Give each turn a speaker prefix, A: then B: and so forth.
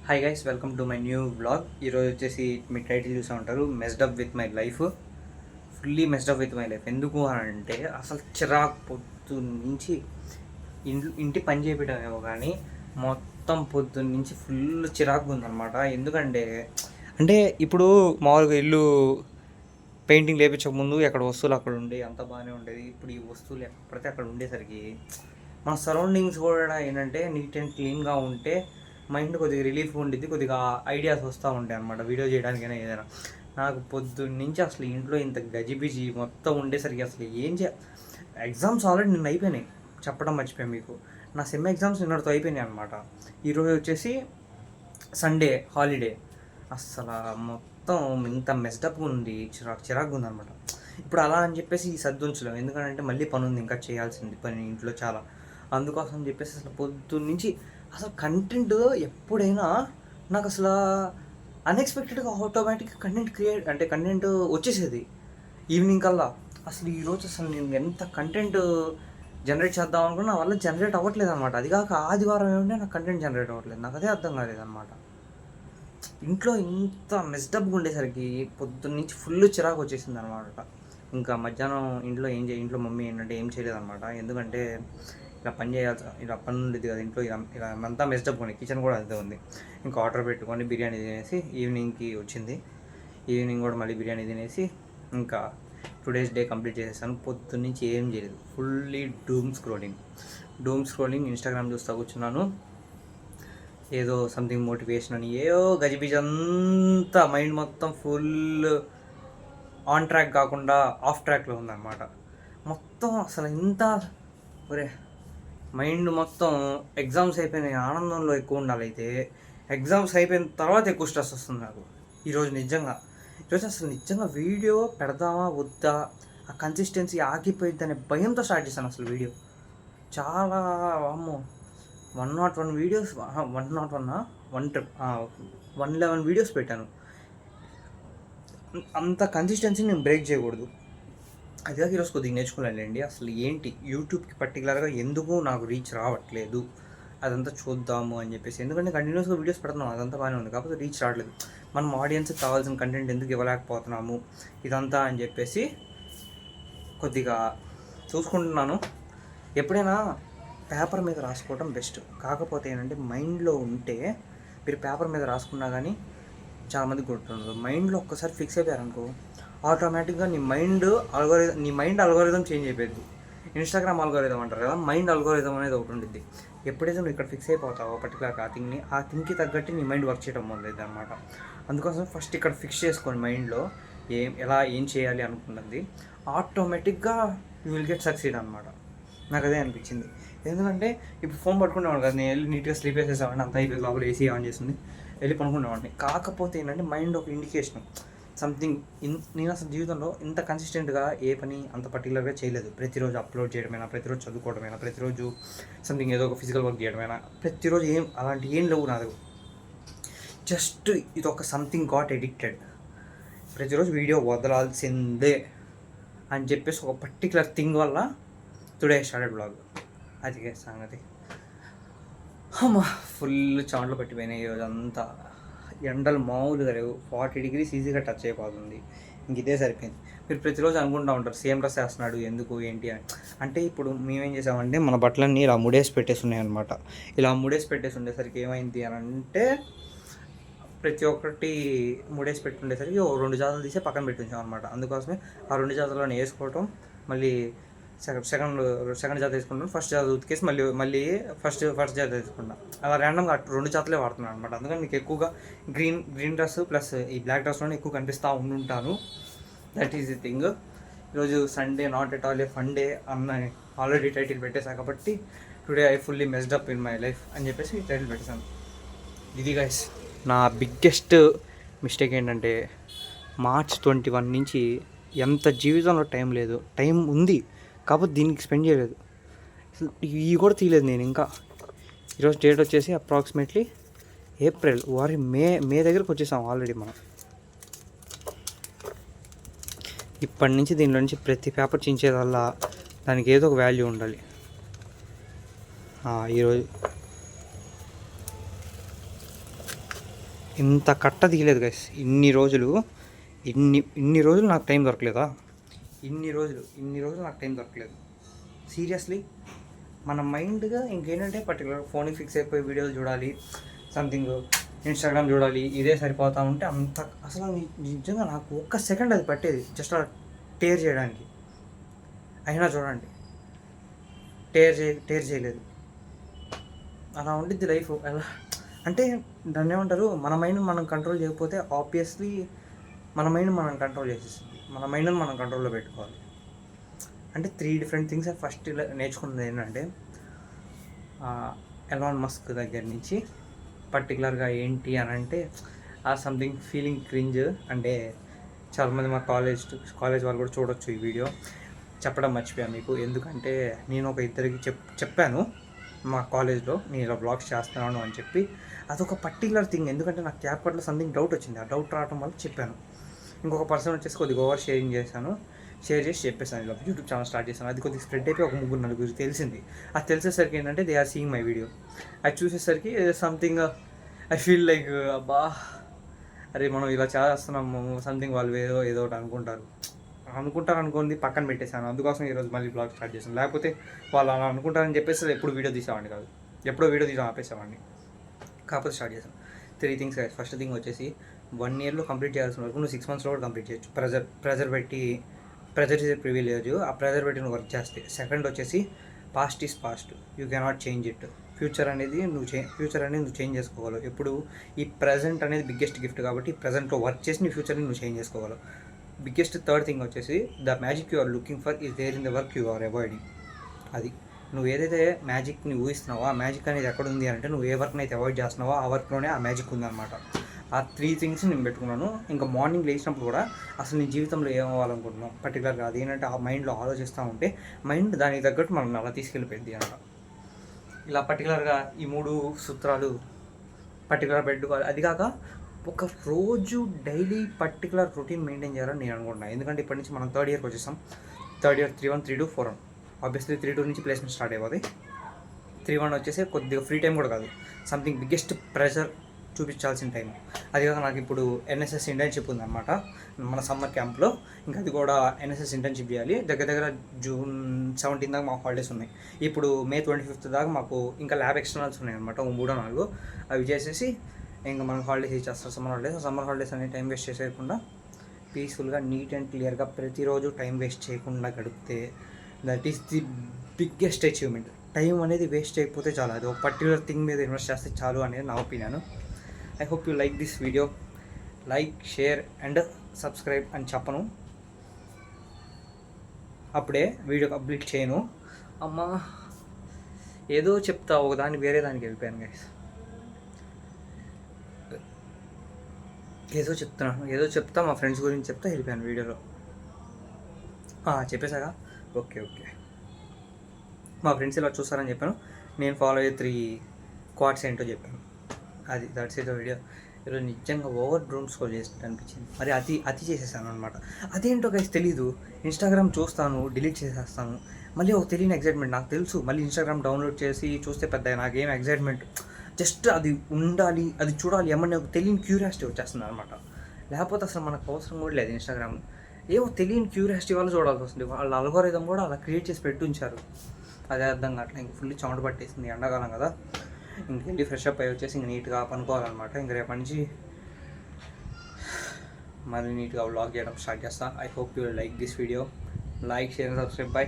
A: Hi guys, welcome to my new blog. ఈరోజు వచ్చేసి మీ title చూసే ఉంటారు, messed up with my life. Fully messed up with my life. ఎందుకు అని అంటే అసలు చిరాకు పొద్దున్న నుంచి ఇంటి పని చేయటమేమో కానీ మొత్తం పొద్దున్న నుంచి ఫుల్ చిరాకు ఉందన్నమాట. ఎందుకంటే ఇప్పుడు మామూలుగా ఇల్లు పెయింటింగ్ లేపించక ముందు ఎక్కడ వస్తువులు అక్కడ ఉండే అంత బాగానే ఉండేది. ఇప్పుడు ఈ వస్తువులు ఎక్కడ పడితే అక్కడ ఉండేసరికి మన సరౌండింగ్స్ కూడా ఏంటంటే నీట్ అండ్ క్లీన్గా ఉంటే మైండ్ కొద్దిగా రిలీఫ్ ఉండిద్ది, కొద్దిగా ఐడియాస్ వస్తూ ఉంటాయి అనమాట వీడియో చేయడానికైనా ఏదైనా. నాకు పొద్దున్న నుంచి అసలు ఇంట్లో ఇంత గజిబిజి మొత్తం ఉండేసరికి అసలు ఏం ఎగ్జామ్స్ ఆల్రెడీ నిన్న అయిపోయినాయి, చెప్పడం మర్చిపోయాను మీకు. నా సెమ్ ఎగ్జామ్స్ నిన్నటితో అయిపోయినాయి అనమాట. ఈరోజు వచ్చేసి సండే హాలిడే. అసలు మొత్తం ఇంత మెస్డప్ ఉంది, చిరాకు ఉందనమాట. ఇప్పుడు అలా అని చెప్పేసి ఈ సర్దుంచలేము, ఎందుకంటే మళ్ళీ పని ఉంది, ఇంకా చేయాల్సింది పని ఇంట్లో చాలా. అందుకోసం చెప్పేసి అసలు పొద్దున్న నుంచి అసలు కంటెంట్ ఎప్పుడైనా నాకు అసలు అన్ఎక్స్పెక్టెడ్గా ఆటోమేటిక్గా కంటెంట్ వచ్చేసేది ఈవినింగ్ కల్లా. అసలు ఈరోజు అసలు నేను ఎంత కంటెంట్ జనరేట్ చేద్దాం అనుకున్నా నా వల్ల జనరేట్ అవ్వట్లేదు అనమాట. అది కాక ఆదివారం ఏమంటే నాకు కంటెంట్ జనరేట్ అవ్వట్లేదు, నాకు అదే అర్థం కాలేదన్నమాట. ఇంట్లో ఇంత మెస్డప్గా ఉండేసరికి పొద్దున్న నుంచి ఫుల్ చిరాకు వచ్చేసింది అనమాట. ఇంకా మధ్యాహ్నం ఇంట్లో మమ్మీ ఏంటంటే ఏం చేయలేదన్నమాట. ఎందుకంటే ఇలా పని చేయాల్సి, ఇలా పని ఉండేది కదా ఇంట్లో, ఇలా అంతా మెస్డప్ ఉంది, కిచెన్ కూడా అంతే ఉంది. ఇంకా ఆర్డర్ పెట్టుకొని బిర్యానీ తినేసి ఈవినింగ్కి వచ్చింది. ఈవినింగ్ కూడా మళ్ళీ బిర్యానీ తినేసి ఇంకా 2 days డే కంప్లీట్ చేసేసాను. పొద్దున్న నుంచి ఏం చేయలేదు, ఫుల్లీ డూమ్ స్క్రోలింగ్ ఇన్స్టాగ్రామ్ చూస్తూ కూర్చున్నాను. ఏదో సంథింగ్ మోటివేషన్ అని ఏదో గజిబిజి అంతా, మైండ్ మొత్తం ఫుల్ ఆన్ ట్రాక్ కాకుండా ఆఫ్ ట్రాక్లో ఉందన్నమాట మొత్తం. అసలు ఇంత ఒరే మైండ్ మొత్తం ఎగ్జామ్స్ అయిపోయిన ఆనందంలో ఎక్కువ ఉండాలైతే ఎగ్జామ్స్ అయిపోయిన తర్వాత ఎక్కువ స్ట్రెస్ వస్తుంది నాకు. ఈరోజు అసలు నిజంగా వీడియో పెడదామా వద్దా, ఆ కన్సిస్టెన్సీ ఆగిపోయిద్ది అనే భయంతో స్టార్ట్ చేశాను అసలు వీడియో. చాలా అమ్మో 101 వీడియోస్, 111 వీడియోస్ పెట్టాను. అంత కన్సిస్టెన్సీ నేను బ్రేక్ చేయకూడదు. అదిగా ఈరోజు కొద్దిగా నేర్చుకోలేండి అసలు ఏంటి యూట్యూబ్కి పర్టికులర్గా ఎందుకు నాకు రీచ్ రావట్లేదు, అదంతా చూద్దాము అని చెప్పేసి. ఎందుకంటే కంటిన్యూస్గా వీడియోస్ పెడుతున్నాం, అదంతా బాగానే ఉంది, కాకపోతే రీచ్ రావట్లేదు. మనం ఆడియన్స్కి కావాల్సిన కంటెంట్ ఎందుకు ఇవ్వలేకపోతున్నాము ఇదంతా అని చెప్పేసి కొద్దిగా చూసుకుంటున్నాను. ఎప్పుడైనా పేపర్ మీద రాసుకోవడం బెస్ట్. కాకపోతే ఏంటంటే మైండ్లో ఉంటే మీరు పేపర్ మీద రాసుకున్నా కానీ చాలామంది గుర్తుండదు. మైండ్లో ఒక్కసారి ఫిక్స్ అయిపోయారనుకో ఆటోమేటిక్గా నీ మైండ్ అల్గోరిథం చేంజ్ అయిపోయింది. ఇన్స్టాగ్రామ్ అల్గోరిథం అంటారు కదా, మైండ్ అల్గోరిథం అనేది ఒకటి ఉంటుంది. ఎప్పుడైతే నువ్వు ఇక్కడ ఫిక్స్ అయిపోతావో పర్టికులర్గా ఆ థింగ్కి తగ్గట్టు నీ మైండ్ వర్క్ చేయడం మొదలైంది అనమాట. అందుకోసం ఫస్ట్ ఇక్కడ ఫిక్స్ చేసుకోండి మైండ్లో ఏం చేయాలి అనుకున్నది. ఆటోమేటిక్గా యూ విల్ గెట్ సక్సీడ్ అనమాట. నాకు అదే అనిపించింది. ఎందుకంటే ఇప్పుడు ఫోన్ పట్టుకునేవాడు కదా, నేను వెళ్ళి నీట్గా స్లీప్ వేసేసామంటే అంతా అయిపోయి లోపల ఏసీ ఆన్ చేస్తుంది, వెళ్ళి పనుకునేవాడిని. కాకపోతే ఏంటంటే మైండ్ ఒక ఇండికేషన్ సంథింగ్. నేను అసలు జీవితంలో ఇంత కన్సిస్టెంట్గా ఏ పని అంత పర్టికులర్గా చేయలేదు. ప్రతిరోజు అప్లోడ్ చేయడమైనా, ప్రతిరోజు చదువుకోవడమైనా, ప్రతిరోజు సంథింగ్ ఏదో ఒక ఫిజికల్ వర్క్ చేయడమైనా, ప్రతిరోజు అలాంటి ఏం లేవు నాది. జస్ట్ ఇది ఒక సంథింగ్ గాట్ ఎడిక్టెడ్, ప్రతిరోజు వీడియో వదలాల్సిందే అని చెప్పేసి ఒక పర్టికులర్ థింగ్ వల్ల టుడే స్టార్టెడ్ బ్లాగ్. అది సంగతి. అమ్మా ఫుల్ చాండ్లు పట్టిపోయినాయి ఈరోజు అంతా. ఎండలు మామూలుగా లేవు, 40 degrees ఈజీగా టచ్ అయిపోతుంది. ఇంక ఇదే సరిపోయింది. మీరు ప్రతిరోజు అనుకుంటూ ఉంటారు సేమ్ డ్రెస్ వేస్తున్నాడు ఎందుకు ఏంటి అని. అంటే ఇప్పుడు మేమేం చేసామంటే మన బట్టలన్నీ ఇలా ముడేసి పెట్టేసి ఉన్నాయన్నమాట. ఇలా ముడేసి పెట్టేసి ఉండేసరికి ఏమైంది అని అంటే ప్రతి ఒక్కటి ముడేసి పెట్టి ఉండేసరికి 2 జాతలు తీసి పక్కన పెట్టించాం అనమాట. అందుకోసమే ఆ 2 జాతలను వేసుకోవటం, మళ్ళీ సెకండ్ జాత తీసుకుంటాను, ఫస్ట్ జాత ఉతికేసి మళ్ళీ ఫస్ట్ జాత తీసుకుంటాను. అలా ర్యాండమ్గా 2 జాతలే వాడుతున్నాను అనమాట. అందుకని మీకు ఎక్కువగా గ్రీన్ డ్రెస్ ప్లస్ ఈ బ్లాక్ డ్రెస్లోనే ఎక్కువ కనిపిస్తూ ఉంటుంటాను. That is the thing. ఈరోజు Sunday, not at all a fun day అన్న ఆల్రెడీ టైటిల్ పెట్టేశాను కాబట్టి today I fully messed up in my life అని చెప్పేసి టైటిల్ పెట్టేశాను. ఇది గైస్ నా బిగ్గెస్ట్ మిస్టేక్ ఏంటంటే March 21 నుంచి ఎంత జీవితంలో టైం లేదు, టైం ఉంది కాకపోతే దీనికి స్పెండ్ చేయలేదు. ఇవి కూడా తీయలేదు నేను ఇంకా. ఈరోజు డేట్ వచ్చేసి అప్రాక్సిమేట్లీ ఏప్రిల్, మే దగ్గరకు వచ్చేసాం ఆల్రెడీ మనం. ఇప్పటి నుంచి దీనిలో నుంచి ప్రతి పేపర్ చించేదల్లా దానికి ఏదో ఒక వాల్యూ ఉండాలి. ఈరోజు ఇంత కట్ట దిగలేదు గైస్ ఇన్ని రోజులు. ఇన్ని రోజులు నాకు టైం దొరకలేదా? ఇన్ని రోజులు నాకు టైం దొరకలేదు సీరియస్లీ. మన మైండ్గా ఇంకేంటంటే పర్టికులర్ ఫోన్కి ఫిక్స్ అయిపోయి వీడియోలు చూడాలి, సంథింగ్ ఇన్స్టాగ్రామ్ చూడాలి, ఇదే సరిపోతా ఉంటే అంత అసలు నిజంగా నాకు ఒక్క సెకండ్ అది పట్టేది జస్ట్ అలా టేర్ చేయడానికి. అయినా చూడండి టేర్ చేయలేదు. అలా ఉండిద్ది లైఫ్. ఎలా అంటే దాన్ని ఏమంటారు, మన మైండ్ మనం కంట్రోల్ చేయకపోతే ఆబ్వియస్లీ మన మైండ్ మనం కంట్రోల్ చేసేస్తుంది. మన మైండ్ని మనం కంట్రోల్లో పెట్టుకోవాలి. అంటే 3 డిఫరెంట్ థింగ్స్ ఫస్ట్ నేర్చుకున్నది ఏంటంటే, ఎలాన్ మస్క్ దగ్గర నుంచి పర్టికులర్గా ఏంటి అని అంటే సంథింగ్ ఫీలింగ్ క్రింజ్. అంటే చాలామంది మా కాలేజ్ వాళ్ళు కూడా చూడొచ్చు ఈ వీడియో. చెప్పడం మర్చిపోయాను మీకు, ఎందుకంటే నేను ఒక ఇద్దరికి చెప్పాను మా కాలేజ్లో నేను ఇలా బ్లాగ్స్ చేస్తున్నాను అని చెప్పి. అదొక పర్టికులర్ థింగ్, ఎందుకంటే నాకు క్యాప్కట్లో సంథింగ్ డౌట్ వచ్చింది. ఆ డౌట్ రావడం వల్ల చెప్పాను. ఇంకొక పర్సన్ వచ్చేసి కొద్దిగా ఓవర్ షేర్ చేసి చెప్పేసాను, ఇలా యూట్యూబ్ ఛానల్ స్టార్ట్ చేశాను. అది కొద్దిగా స్ప్రెడ్ అయిపోయి ఒక 3-4 తెలిసింది. అది తెలిసేసరికి ఏంటంటే they are seeing my video. అది చూసేసరికి సంథింగ్ ఐ ఫీల్ లైక్ అబ్బా అరే మనం ఇలా చేస్తున్నాము సంథింగ్, వాళ్ళు ఏదో ఒకటి అనుకుంటారు అనుకుంది పక్కన పెట్టేశాను. అందుకోసం ఈరోజు మళ్ళీ బ్లాగ్ స్టార్ట్ చేశాను. లేకపోతే వాళ్ళు అలా అనుకుంటారని చెప్పేసి ఎప్పుడు వీడియో తీసేవాడిని కాదు, ఎప్పుడో వీడియో తీసి ఆపేసేవాడిని. కాకపోతే స్టార్ట్ చేశాను. 3 థింగ్స్. ఫస్ట్ థింగ్ వచ్చేసి 1 yearలో కంప్లీట్ చేయాల్సిన వరకు నువ్వు 6 monthsలో కూడా కంప్లీట్ చేయొచ్చు. Pressure is a privilege. ఆ ప్రెజర్ పెట్టి నువ్వు వర్క్ చేస్తే. సెకండ్ వచ్చేసి past is past, you cannot change it. Future అనేది నువ్వు చేంజ్ చేసుకోగలవు. ఎప్పుడు ఈ ప్రజెంట్ అనేది బిగ్గెస్ట్ గిఫ్ట్ కాబట్టి ఈ ప్రజెంట్లో వర్క్ చేసి నీ ఫ్యూచర్ని నువ్వు చేంజ్ చేసుకోగలవు. బిగ్గెస్ట్ థర్డ్ థింగ్ వచ్చేసి the magic you are looking for is there in the work you are avoiding. అది నువ్వు ఏదైతే మ్యాజిక్ని ఊహిస్తున్నావో ఆ మ్యాజిక్ అనేది ఎక్కడ ఉంది అంటే నువ్వు ఏ వర్క్ని అయితే అవాయిడ్ చేస్తున్నావో ఆ వర్క్లోనే ఆ మ్యాజిక్ ఉందన్నమాట. ఆ 3 థింగ్స్ నేను పెట్టుకున్నాను. ఇంకా మార్నింగ్ లేచినప్పుడు కూడా అసలు నీ జీవితంలో ఏమవ్వాలనుకుంటున్నావు పర్టికులర్గా అది ఏంటంటే ఆ మైండ్లో ఆలోచిస్తూ ఉంటే మైండ్ దానికి తగ్గట్టు మనం అలా తీసుకెళ్ళిపోయింది అంట. ఇలా పర్టికులర్గా ఈ 3 సూత్రాలు పర్టికులర్ పెట్టుకోవాలి. అది కాక ఒక రోజు డైలీ పర్టికులర్ రొటీన్ మెయింటైన్ చేయాలని నేను అనుకుంటున్నాను. ఎందుకంటే ఇప్పటి నుంచి మనం 3rd yearకి వచ్చేసాం. 3rd year 3-1 3-2 4-1 ఆబ్వియస్లీ 3-2 నుంచి ప్లేస్మెంట్ స్టార్ట్ అయిపోతాయి. 3-1 వచ్చేసి కొద్దిగా ఫ్రీ టైం కూడా కాదు, సంథింగ్ బిగ్గెస్ట్ ప్రెషర్ చూపించాల్సిన టైం. అది కాక నాకు ఇప్పుడు ఎన్ఎస్ఎస్ ఇంటర్న్షిప్ ఉందన్నమాట మన సమ్మర్ క్యాంప్లో. ఇంకా అది కూడా ఎన్ఎస్ఎస్ ఇంటర్న్షిప్ చేయాలి. దగ్గర June 17 దాకా మాకు హాలిడేస్ ఉన్నాయి. ఇప్పుడు May 25 దాకా మాకు ఇంకా ల్యాబ్ ఎక్స్టర్నల్స్ ఉన్నాయి అనమాట, 3-4 అవి చేసేసి ఇంకా మనకు హాలిడేస్ ఇచ్చేస్తారు, సమ్మర్ హాలిడేస్ అనే టైం వేస్ట్ చేసేయకుండా పీస్ఫుల్గా నీట్ అండ్ క్లియర్గా ప్రతిరోజు టైం వేస్ట్ చేయకుండా గడిపితే that is the biggest achievement. Time అనేది వేస్ట్ చేయకపోతే చాలు, అది ఒక పర్టికులర్ థింగ్ మీద ఇన్వెస్ట్ చేస్తే చాలు అనేది నా opinion. I hope you like this video. Like, share and subscribe అని చెప్పను, అప్పుడే వీడియో కంప్లీట్ చేయను. అమ్మా ఏదో చెప్తా ఒకదాన్ని వేరే దానికి వెళ్ళిపోయాను గైస్. ఏదో చెప్తా మా ఫ్రెండ్స్ గురించి చెప్తా వెళ్ళిపోయాను వీడియోలో. చెప్పేశాగా ఓకే. మా ఫ్రెండ్స్ ఇలా చూస్తారని చెప్పాను. నేను ఫాలో అయ్యే 3 క్వార్ట్స్ ఏంటో చెప్పాను. అది దట్స్ ఇట్ వీడియో. ఈరోజు నిజంగా ఓవర్ డ్రోన్ స్కోర్ చేసినట్టు అనిపించింది. మరి అతి చేసేసాను అనమాట. అదేంటో గైస్ తెలీదు. ఇన్స్టాగ్రామ్ చూస్తాను, డిలీట్ చేసేస్తాను, మళ్ళీ ఒక తెలియని ఎగ్జైట్మెంట్. నాకు తెలుసు మళ్ళీ ఇన్స్టాగ్రామ్ డౌన్లోడ్ చేసి చూస్తే పెద్ద నాకేం ఎగ్జైట్మెంట్, జస్ట్ అది ఉండాలి, అది చూడాలి ఏమన్నా ఒక తెలియని క్యూరియాసిటీ వచ్చేస్తుంది అనమాట. లేకపోతే అసలు మనకు అవసరం కూడా లేదు ఇన్స్టాగ్రామ్. ఏమో తెలియని క్యూరియాసిటీ వల్ల చూడాల్సి వస్తుంది. వాళ్ళ అల్గోరిథం కూడా అలా క్రియేట్ చేసి పెట్టుంచారు. అదే అర్థం కావట్లేదు. ఇంక ఫుల్లీ చెమట పట్టేసింది, ఎండాకాలం కదా. ఇంకెళ్ళి ఫ్రెష్ అప్ అయ్యి వచ్చేసి ఇంక నీట్గా పనుకోవాలన్నమాట. ఇంక రేపటి నుంచి మళ్ళీ నీట్గా వ్లాగ్ చేయడం స్టార్ట్ చేస్తాను. I hope you like this video. Like, share, subscribe. By.